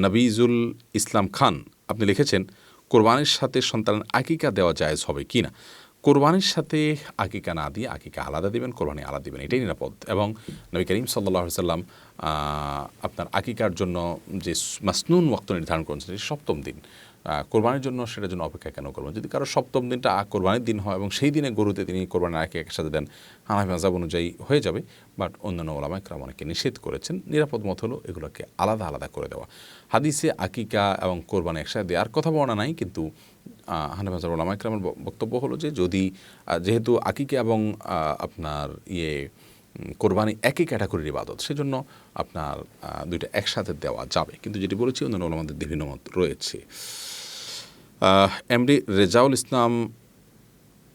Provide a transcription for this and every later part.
নবিজুল ইসলাম খান আপনি লিখেছেন কোরবানির সাথে সন্তানের আকিকা দেওয়া জায়েজ হবে কি না। কোরবানির সাথে আকিকা না দিয়ে আকিকা আলাদা দেবেন, কোরবানি আলাদা দেবেন, এটাই নিরাপদ। এবং নবী করিম সাল্লাল্লাহু আলাইহি সাল্লাম আপনার আকিকার জন্য যে মাসনুন ওয়াক্ত নির্ধারণ করেছেন সেটি সপ্তম দিন। কোরবানির জন্য সেটার জন্য অপেক্ষা কেন করবেন? যদি কারো সপ্তম দিনটা কোরবানির দিন হয় এবং সেই দিনে গরুতে তিনি কোরবানির আকিকা একসাথে দেন, হানাফি মাযহাব অনুযায়ী হয়ে যাবে। বাট অন্যান্য ওলামা ইকরাম অনেকে নিষেধ করেছেন। নিরাপদ মত হলো এগুলোকে আলাদা আলাদা করে দেওয়া। হাদিসে আকিকা এবং কোরবানি একসাথে দেওয়ার কথা বলা নাই, কিন্তু হানাফি মাযহাব ওলামা ইকরামের বক্তব্য হলো যে যদি যেহেতু আকিকা এবং আপনার কোরবানি একই ক্যাটাগরির ইবাদত, সেজন্য আপনার দুইটা একসাথে দেওয়া যাবে। কিন্তু যেটি বলেছি অন্যান্য ওলামাদের বিভিন্ন মত রয়েছে। এমডি রেজাউল ইসলাম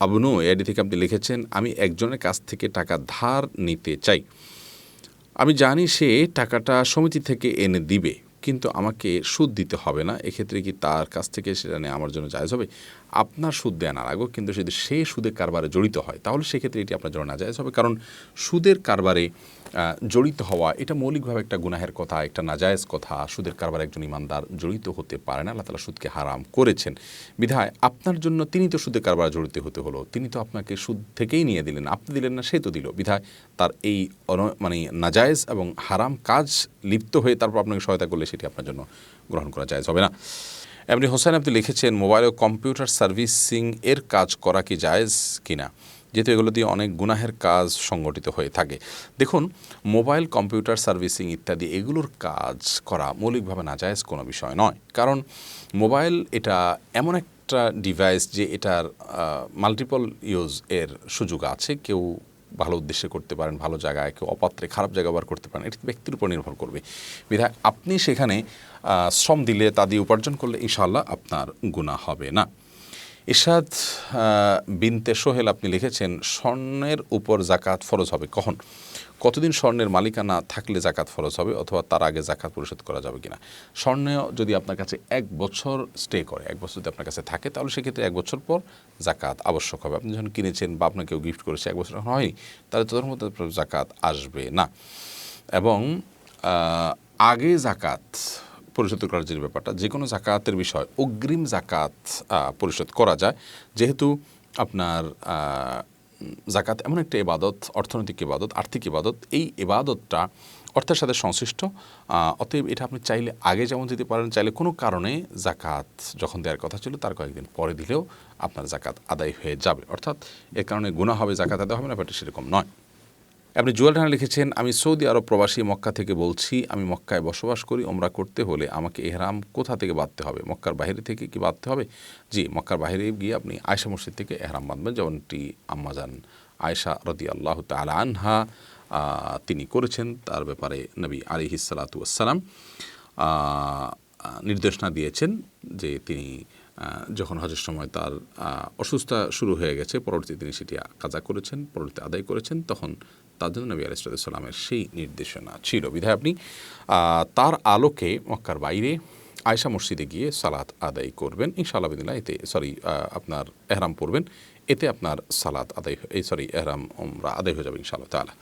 আবনু এডি থেকে আপনি লিখেছেন আমি একজনের কাছ থেকে টাকা ধার নিতে চাই। আমি জানি সে টাকাটা সমিতি থেকে এনে দিবে, কিন্তু আমাকে সুদ দিতে হবে না। এক্ষেত্রে কি তার কাছ থেকে সেটা নেওয়া আমার জন্য জায়েজ হবে? আপনার সুদ দেয়া না লাগো, কিন্তু যদি সে সুদের কারবারে জড়িত হয় তাহলে সেক্ষেত্রে এটি আপনার জন্য না জায়েজ হবে। কারণ সুদের কারবারে জড়িত হওয়া এটা মৌলিকভাবে একটা গুনাহের কথা, একটা নাজায়েজ কথা। সুদের কারবারে একজন ইমানদার জড়িত হতে পারে না। আল্লাহ তাআলা সুদকে হারাম করেছেন। বিধায় আপনার জন্য তিনি তো সুদের কারবারে জড়িত হতে হলো, তিনি তো আপনাকে সুদ থেকেই নিয়ে দিলেন, আপনি দিলেন না, সে তো দিল। বিধায় তার এই মানে নাজায়েজ এবং হারাম কাজ লিপ্ত হয়ে তারপর আপনাকে সহায়তা করলে সেটি আপনার জন্য গ্রহণ করা জায়েজ হবে না। এমনি হোসেন আপনি লিখেছেন মোবাইল ও কম্পিউটার সার্ভিসিং এর কাজ করা কি জায়েজ কিনা, যেহেতু এগুলো দিয়ে অনেক গুনাহের কাজ সংগঠিত হয়ে থাকে। দেখুন, মোবাইল কম্পিউটার সার্ভিসিং ইত্যাদি এগুলোর কাজ করা মৌলিকভাবে নাজায়েজ কোনো বিষয় নয়। কারণ মোবাইল এটা এমন একটা ডিভাইস যে এটার মাল্টিপল ইউজ এর সুযোগ আছে। কেউ ভালো উদ্দেশ্যে করতে পারেন ভালো জায়গায়, কেউ অপাত্রে খারাপ জায়গা ব্যবহার করতে পারেন। এটি ব্যক্তির উপর নির্ভর করবে। বিধায় আপনি সেখানে শ্রম দিলে তা দিয়ে উপার্জন করলে ইনশাআল্লাহ আপনার গুনাহ হবে না। ইরশাদ বিনতে সোহেল আপনি লিখেছেন স্বর্ণের উপর জাকাত ফরজ হবে কখন? কতদিন স্বর্ণের মালিকানা থাকলে জাকাত ফরজ হবে, অথবা তার আগে জাকাত পরিশোধ করা যাবে কিনা? স্বর্ণ যদি আপনার কাছে 1 বছর স্টে করে, 1 বছর যদি আপনার কাছে থাকে, তাহলে সেক্ষেত্রে 1 বছর পর জাকাত আবশ্যক হবে। আপনি যখন কিনেছেন বা আপনাকে কেউ গিফট করেছে 1 বছর এখন হয়নি, তাহলে তোদের মধ্যে জাকাত আসবে না। এবং আগে জাকাত পরিশোধ করার যে ব্যাপারটা, যে কোনো জাকাতের বিষয় অগ্রিম জাকাত পরিশোধ করা যায়। যেহেতু আপনার জাকাত এমন একটা ইবাদত, অর্থনৈতিক ইবাদত, আর্থিক ইবাদত, এই ইবাদতটা অর্থের সাথে সংশ্লিষ্ট। অতএব এটা আপনি চাইলে আগে যেমন দিতে পারেন, চাইলে কোনো কারণে জাকাত যখন দেওয়ার কথা ছিল তার কয়েকদিন পরে দিলেও আপনার জাকাত আদায় হয়ে যাবে। অর্থাৎ এর কারণে গুনাহ হবে, জাকাত আদায় হবে না, ব্যাপারটা সেরকম নয়। আপনি জুয়েল রানা লিখেছেন আমি সৌদি আরব প্রবাসী মক্কা থেকে বলছি। আমি মক্কায় বসবাস করি। ওমরা করতে হলে আমাকে ইহরাম কোথা থেকে বাঁধতে হবে? মক্কার বাইরে থেকে কি বাঁধতে হবে? জি, মক্কার বাইরে গিয়ে আপনি আয়েশা মসজিদ থেকে ইহরাম বাঁধবেন, যেমনটি আম্মাজান আয়েশা রাদিয়াল্লাহু তাআলা আনহা তিনি করেছেন। তার ব্যাপারে নবী আলাইহিস সালাতু ওয়াস সালাম নির্দেশনা দিয়েছেন যে তিনি যখন হজের সময় তার অসুস্থতা শুরু হয়ে গেছে, পরবর্তীতে তিনি সেটি কাজা করেছেন, পরবর্তীতে আদায় করেছেন, তখন তার জন্য নবী আলাইহিস সালামের সেই নির্দেশনা ছিল। বিধায় আপনি তার আলোকে মক্কার বাইরে আয়েশা মসজিদে গিয়ে সালাত আদায় করবেন ইনশাআল্লাহ বিদিল্লাহ। এতে আপনার এহরাম পরবেন, এতে আপনার সালাত আদায় ইহরাম উমরা আদায় হয়ে যাবে ইনশাআল্লাহ তাআলা।